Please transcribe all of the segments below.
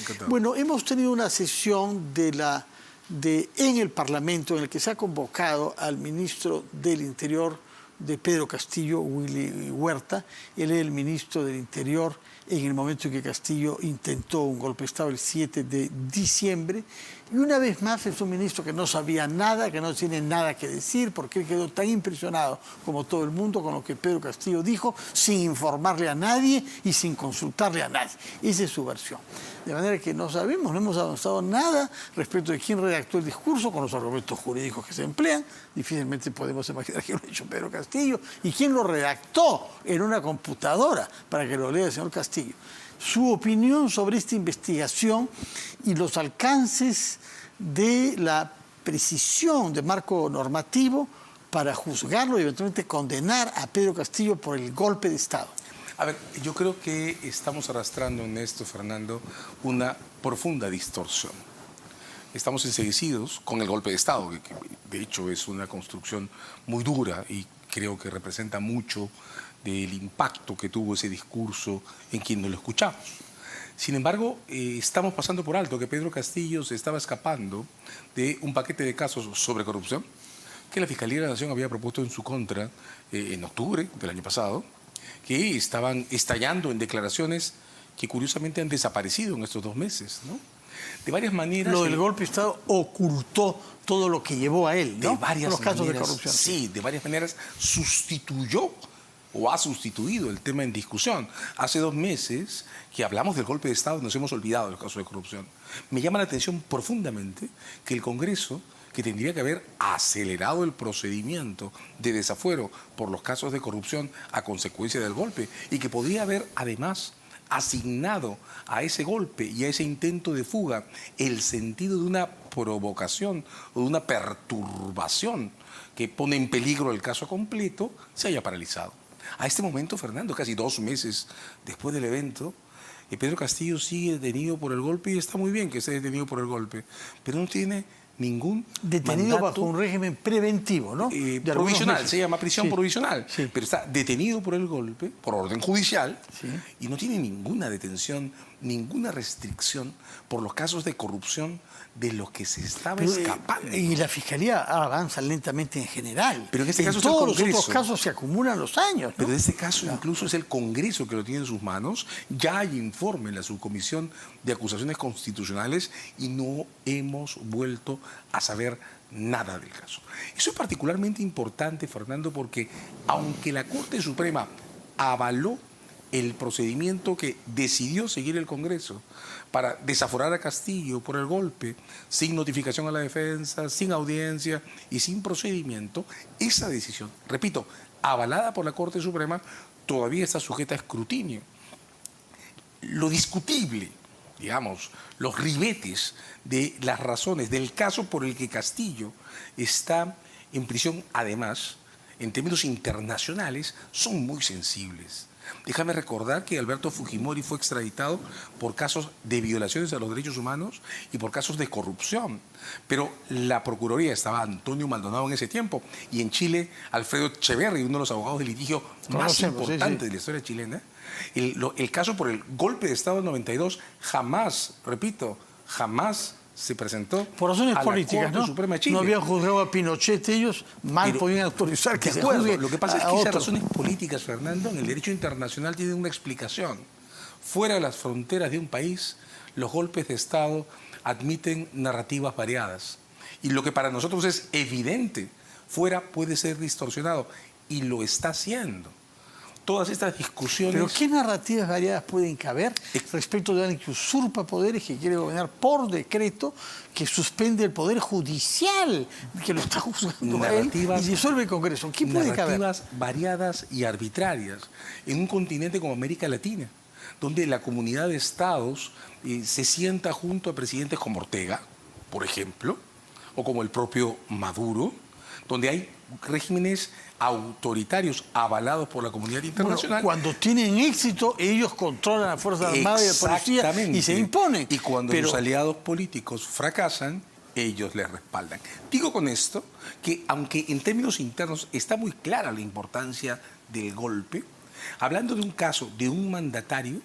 Encantado. Bueno, hemos tenido una sesión en el Parlamento en el que se ha convocado al ministro del Interior de Pedro Castillo, Willy Huerta. Él es el ministro del Interior en el momento en que Castillo intentó un golpe de Estado el 7 de diciembre. Y una vez más es un ministro que no sabía nada, que no tiene nada que decir, porque él quedó tan impresionado como todo el mundo con lo que Pedro Castillo dijo, sin informarle a nadie y sin consultarle a nadie. Esa es su versión. De manera que no sabemos, no hemos avanzado nada respecto de quién redactó el discurso con los argumentos jurídicos que se emplean. Difícilmente podemos imaginar que lo ha hecho Pedro Castillo. Y quién lo redactó en una computadora para que lo lea el señor Castillo. Su opinión sobre esta investigación y los alcances de la precisión de marco normativo para juzgarlo y eventualmente condenar a Pedro Castillo por el golpe de Estado. A ver, yo creo que estamos arrastrando en esto, Fernando, una profunda distorsión. Estamos enseguecidos con el golpe de Estado, que de hecho es una construcción muy dura y creo que representa mucho del impacto que tuvo ese discurso en quien no lo escuchamos. Sin embargo, estamos pasando por alto que Pedro Castillo se estaba escapando de un paquete de casos sobre corrupción que la Fiscalía de la Nación había propuesto en su contra en octubre del año pasado, que estaban estallando en declaraciones que curiosamente han desaparecido en estos 2 meses, ¿no? De varias maneras... Lo del golpe de Estado ocultó todo lo que llevó a él, ¿no? De varias los casos maneras, de corrupción. Sí, de varias maneras sustituyó o ha sustituido el tema en discusión. Hace 2 meses que hablamos del golpe de Estado y nos hemos olvidado de los casos de corrupción. Me llama la atención profundamente que el Congreso, que tendría que haber acelerado el procedimiento de desafuero por los casos de corrupción a consecuencia del golpe y que podría haber además asignado a ese golpe y a ese intento de fuga el sentido de una provocación o de una perturbación que pone en peligro el caso completo, se haya paralizado. A este momento, Fernando, casi 2 meses después del evento, Pedro Castillo sigue detenido por el golpe y está muy bien que esté detenido por el golpe, pero no tiene ningún detenido mandato, bajo un régimen preventivo, ¿no? Provisional, se llama prisión provisional, sí. Pero está detenido por el golpe, por orden judicial, sí. Y no tiene ninguna detención, ninguna restricción por los casos de corrupción de los que se estaba escapando. Y la Fiscalía avanza lentamente en general. Pero en este caso es el todos los Congreso. otros casos se acumulan los años, ¿no? Pero en este caso incluso es el Congreso que lo tiene en sus manos. Ya hay informe en la Subcomisión de Acusaciones Constitucionales y no hemos vuelto a saber nada del caso. Eso es particularmente importante, Fernando, porque aunque la Corte Suprema avaló el procedimiento que decidió seguir el Congreso para desaforar a Castillo por el golpe, sin notificación a la defensa, sin audiencia y sin procedimiento, esa decisión, repito, avalada por la Corte Suprema, todavía está sujeta a escrutinio. Lo discutible, digamos, los ribetes de las razones del caso por el que Castillo está en prisión, además, en términos internacionales, son muy sensibles. Déjame recordar que Alberto Fujimori fue extraditado por casos de violaciones a los derechos humanos y por casos de corrupción. Pero la Procuraduría, estaba Antonio Maldonado en ese tiempo, y en Chile Alfredo Echeverri, uno de los abogados de litigio más importantes de la historia chilena. El caso por el golpe de Estado del 92 jamás, repito, jamás se presentó por razones políticas, Corte ¿no? Suprema de Chile. No habían juzgado a Pinochet, ellos mal podían autorizar que se juzgue. Lo que pasa es que otro. esas razones políticas, Fernando, en el derecho internacional tienen una explicación. Fuera de las fronteras de un país, los golpes de Estado admiten narrativas variadas. Y lo que para nosotros es evidente, fuera puede ser distorsionado. Y lo está haciendo. Todas estas discusiones... ¿Pero qué narrativas variadas pueden caber respecto de alguien que usurpa poderes, que quiere gobernar por decreto, que suspende el poder judicial, que lo está juzgando a él y disuelve el Congreso? ¿Qué puede caber? Narrativas variadas y arbitrarias en un continente como América Latina, donde la comunidad de estados se sienta junto a presidentes como Ortega, por ejemplo, o como el propio Maduro, donde hay regímenes autoritarios avalados por la comunidad internacional. Bueno, cuando tienen éxito, ellos controlan a las Fuerzas Armadas y a la policía y se imponen. Y cuando sus aliados políticos fracasan, ellos les respaldan. Digo con esto que, aunque en términos internos está muy clara la importancia del golpe, hablando de un caso de un mandatario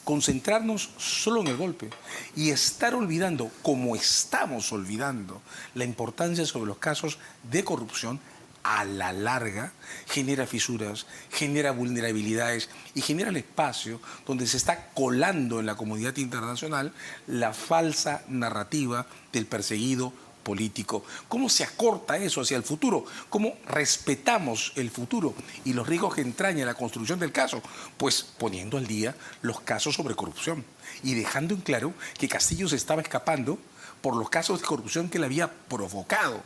concentrarnos solo en el golpe y estar olvidando, como estamos olvidando, la importancia sobre los casos de corrupción, a la larga genera fisuras, genera vulnerabilidades y genera el espacio donde se está colando en la comunidad internacional la falsa narrativa del perseguido político. ¿Cómo se acorta eso hacia el futuro? ¿Cómo respetamos el futuro y los riesgos que entraña la construcción del caso? Pues poniendo al día los casos sobre corrupción y dejando en claro que Castillo se estaba escapando por los casos de corrupción que le había provocado.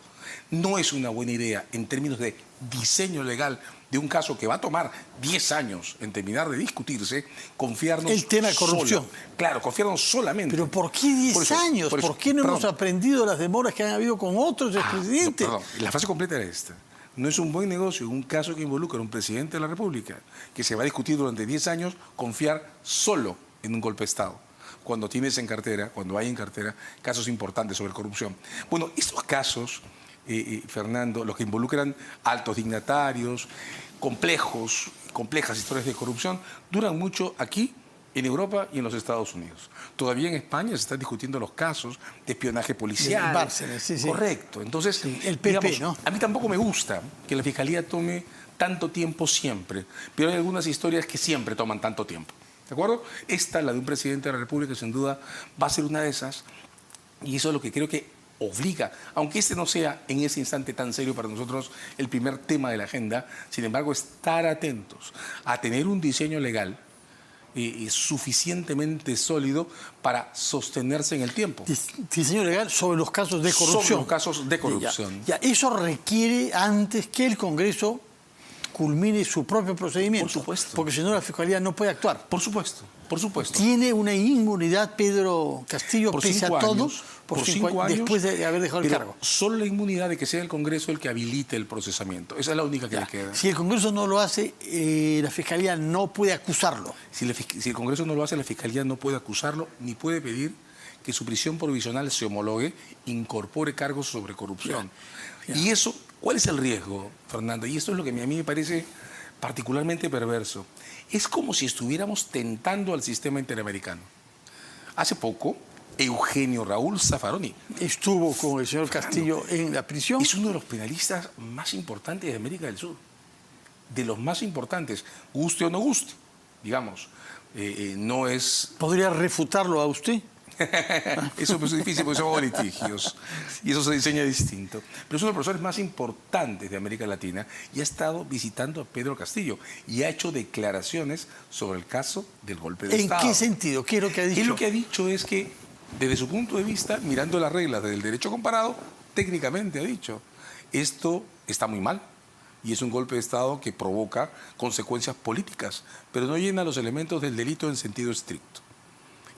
No es una buena idea en términos de diseño legal de un caso que va a tomar 10 años en terminar de discutirse, confiarnos el tema de corrupción. Claro, confiarnos solamente. Pero ¿por qué 10 años? ¿Por qué no hemos aprendido las demoras que han habido con otros expresidentes? No, perdón, la frase completa era esta. No es un buen negocio un caso que involucra a un presidente de la República que se va a discutir durante 10 años, confiar solo en un golpe de Estado cuando tienes en cartera, cuando hay en cartera casos importantes sobre corrupción. Bueno, estos casos, Fernando, los que involucran altos dignatarios, complejas historias de corrupción, duran mucho aquí, en Europa y en los Estados Unidos. Todavía en España se están discutiendo los casos de espionaje policial. Bárcenas, sí, sí. Correcto. Entonces, sí, el PP, digamos, ¿no? A mí tampoco me gusta que la Fiscalía tome tanto tiempo siempre, pero hay algunas historias que siempre toman tanto tiempo. ¿De acuerdo? Esta, la de un presidente de la República, sin duda va a ser una de esas, y eso es lo que creo que obliga, aunque este no sea en ese instante tan serio para nosotros el primer tema de la agenda, sin embargo, estar atentos a tener un diseño legal suficientemente sólido para sostenerse en el tiempo. Diseño legal sobre los casos de corrupción. Sobre los casos de corrupción. Ya, eso requiere antes que el Congreso culmine su propio procedimiento. Por supuesto. Porque si no la Fiscalía no puede actuar. Por supuesto, por supuesto. Tiene una inmunidad Pedro Castillo por pese a todo por 5 años después de haber dejado el cargo. Solo la inmunidad de que sea el Congreso el que habilite el procesamiento. Esa es la única que le queda. Si el Congreso no lo hace, la Fiscalía no puede acusarlo. Si el Congreso no lo hace, la Fiscalía no puede acusarlo ni puede pedir que su prisión provisional se homologue, incorpore cargos sobre corrupción. Y eso, ¿cuál es el riesgo, Fernando? Y esto es lo que a mí me parece particularmente perverso. Es como si estuviéramos tentando al sistema interamericano. Hace poco, Eugenio Raúl Zaffaroni estuvo con el señor Castillo en la prisión. Es uno de los penalistas más importantes de América del Sur. De los más importantes, guste o no guste, digamos. No es... ¿Podría refutarlo a usted? Eso es difícil porque somos litigios y eso se diseña distinto. Pero es uno de los profesores más importantes de América Latina y ha estado visitando a Pedro Castillo y ha hecho declaraciones sobre el caso del golpe de Estado. ¿En qué sentido? ¿Qué es lo que ha dicho? Él lo que ha dicho es que, desde su punto de vista, mirando las reglas del derecho comparado, técnicamente ha dicho, esto está muy mal. Y es un golpe de Estado que provoca consecuencias políticas, pero no llena los elementos del delito en sentido estricto.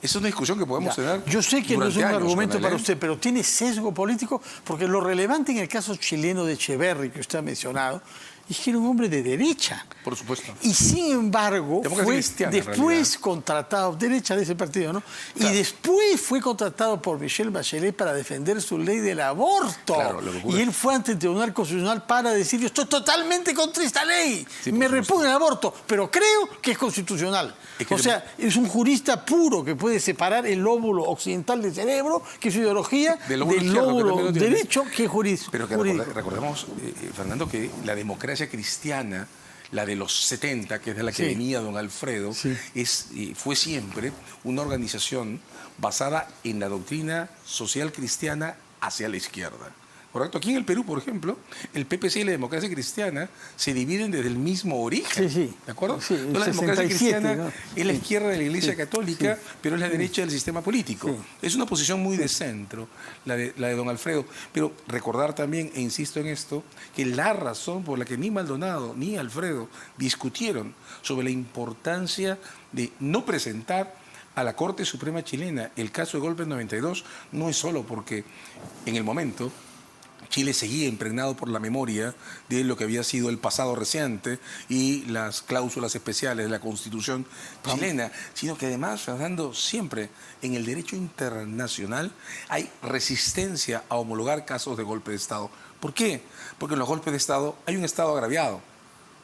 Esa es una discusión que podemos tener. Yo sé que no es un argumento para ley. usted, pero tiene sesgo político, porque lo relevante en el caso chileno de Echeverri, que usted ha mencionado, es que era un hombre de derecha. Por supuesto. Y sin embargo, fue después contratado, derecha de ese partido, ¿no? Claro. Y después fue contratado por Michelle Bachelet para defender su ley del aborto. Claro, y él fue ante el Tribunal Constitucional para decir, yo estoy totalmente contra esta ley, sí, me repugna el aborto, pero creo que es constitucional. O sea, es un jurista puro que puede separar el lóbulo occidental del cerebro, que es su ideología, del lóbulo derecho, que es jurídico. Pero que recordemos, Fernando, que la democracia cristiana, la de los 70, que es de la que venía don Alfredo, fue siempre una organización basada en la doctrina social cristiana hacia la izquierda. ¿Correcto? Aquí en el Perú, por ejemplo, el PPC y la democracia cristiana se dividen desde el mismo origen. ¿De acuerdo? Sí, la democracia cristiana, ¿no?, es la izquierda de la Iglesia Católica, pero es la derecha del sistema político. Es una posición muy de centro, la de don Alfredo. Pero recordar también, e insisto en esto, que la razón por la que ni Maldonado ni Alfredo discutieron sobre la importancia de no presentar a la Corte Suprema chilena el caso de golpe del 92 no es solo porque en el momento Chile seguía impregnado por la memoria de lo que había sido el pasado reciente y las cláusulas especiales de la Constitución chilena, sino que además, Fernando, siempre en el derecho internacional hay resistencia a homologar casos de golpe de Estado. ¿Por qué? Porque en los golpes de Estado hay un Estado agraviado.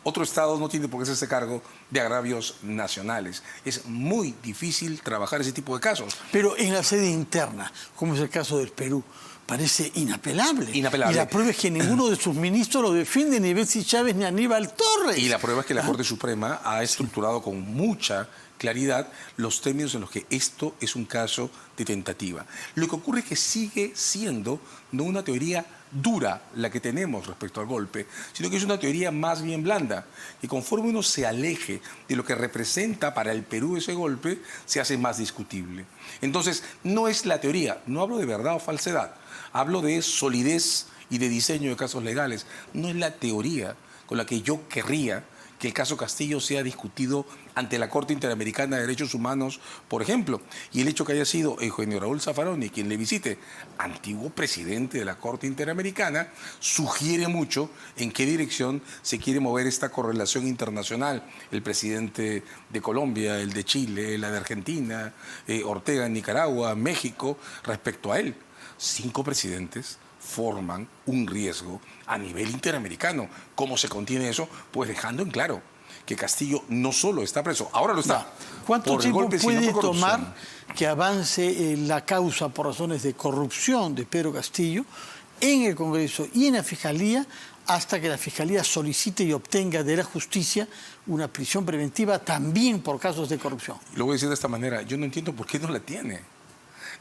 Otro Estado no tiene por qué hacerse cargo de agravios nacionales. Es muy difícil trabajar ese tipo de casos. Pero en la sede interna, como es el caso del Perú, parece inapelable. Inapelable. Y la prueba es que ninguno de sus ministros lo defiende, ni Betsy Chávez ni Aníbal Torres. Y la prueba es que la Corte Suprema ha estructurado con mucha claridad los términos en los que esto es un caso de tentativa. Lo que ocurre es que sigue siendo no una teoría dura la que tenemos respecto al golpe, sino que es una teoría más bien blanda. Y conforme uno se aleje de lo que representa para el Perú ese golpe, se hace más discutible. Entonces, no es la teoría, no hablo de verdad o falsedad, hablo de solidez y de diseño de casos legales. No es la teoría con la que yo querría que el caso Castillo sea discutido ante la Corte Interamericana de Derechos Humanos, por ejemplo, y el hecho que haya sido Eugenio Raúl Zaffaroni quien le visite, antiguo presidente de la Corte Interamericana, sugiere mucho en qué dirección se quiere mover esta correlación internacional. El presidente de Colombia, el de Chile, la de Argentina, Ortega en Nicaragua, México, respecto a él. 5 presidentes forman un riesgo a nivel interamericano. ¿Cómo se contiene eso? Pues dejando en claro que Castillo no solo está preso, ahora lo está. ¿Cuánto tiempo puede por tomar que avance la causa por razones de corrupción de Pedro Castillo en el Congreso y en la Fiscalía hasta que la Fiscalía solicite y obtenga de la justicia una prisión preventiva también por casos de corrupción? Lo voy a decir de esta manera, yo no entiendo por qué no la tiene.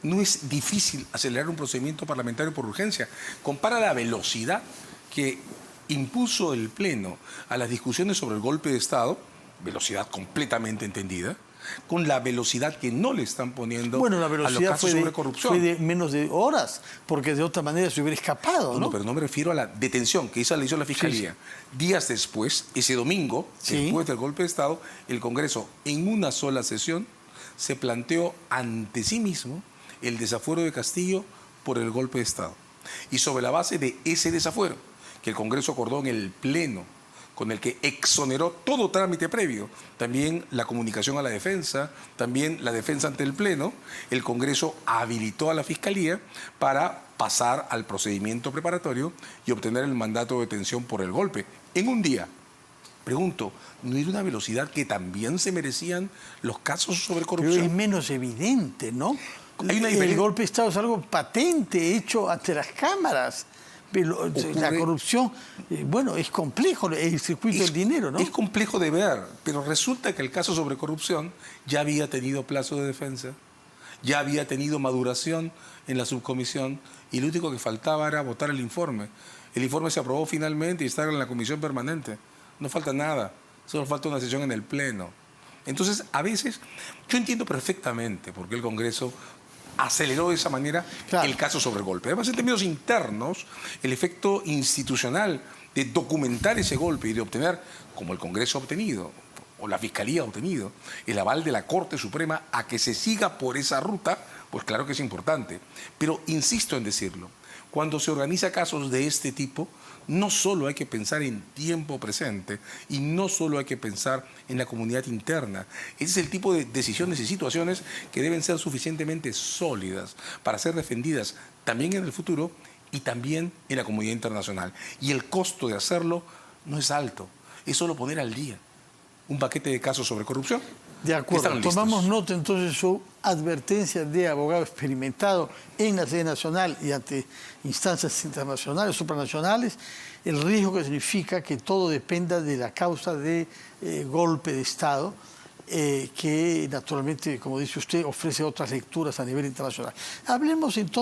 No es difícil acelerar un procedimiento parlamentario por urgencia. Compara la velocidad que impuso el Pleno a las discusiones sobre el golpe de Estado, velocidad completamente entendida, con la velocidad que no le están poniendo la a los velocidad casos sobre corrupción. fue de menos de horas, porque de otra manera se hubiera escapado, ¿no? No, pero no me refiero a la detención que hizo la Fiscalía. Sí. Días después, ese domingo, después del golpe de Estado, el Congreso, en una sola sesión, se planteó ante sí mismo el desafuero de Castillo por el golpe de Estado. Y sobre la base de ese desafuero, que el Congreso acordó en el Pleno, con el que exoneró todo trámite previo, también la comunicación a la defensa, también la defensa ante el Pleno, el Congreso habilitó a la Fiscalía para pasar al procedimiento preparatorio y obtener el mandato de detención por el golpe en un día. Pregunto, ¿no era una velocidad que también se merecían los casos sobre corrupción? Pero es menos evidente, ¿no? El golpe de Estado es algo patente, hecho ante las cámaras. Pero la corrupción, es complejo el circuito del dinero, ¿no? Es complejo de ver, pero resulta que el caso sobre corrupción ya había tenido plazo de defensa, ya había tenido maduración en la subcomisión y lo único que faltaba era votar el informe. El informe se aprobó finalmente y está en la comisión permanente. No falta nada, solo falta una sesión en el Pleno. Entonces, a veces, yo entiendo perfectamente por qué el Congreso aceleró de esa manera el caso sobre el golpe. Además, en términos internos, el efecto institucional de documentar ese golpe y de obtener, como el Congreso ha obtenido, o la Fiscalía ha obtenido, el aval de la Corte Suprema a que se siga por esa ruta, pues claro que es importante. Pero insisto en decirlo, cuando se organiza casos de este tipo, no solo hay que pensar en tiempo presente y no solo hay que pensar en la comunidad interna. Ese es el tipo de decisiones y situaciones que deben ser suficientemente sólidas para ser defendidas también en el futuro y también en la comunidad internacional. Y el costo de hacerlo no es alto, es solo poner al día un paquete de casos sobre corrupción. De acuerdo, tomamos nota entonces su advertencia de abogado experimentado en la sede nacional y ante instancias internacionales, supranacionales, el riesgo que significa que todo dependa de la causa de golpe de Estado, que naturalmente, como dice usted, ofrece otras lecturas a nivel internacional. Hablemos entonces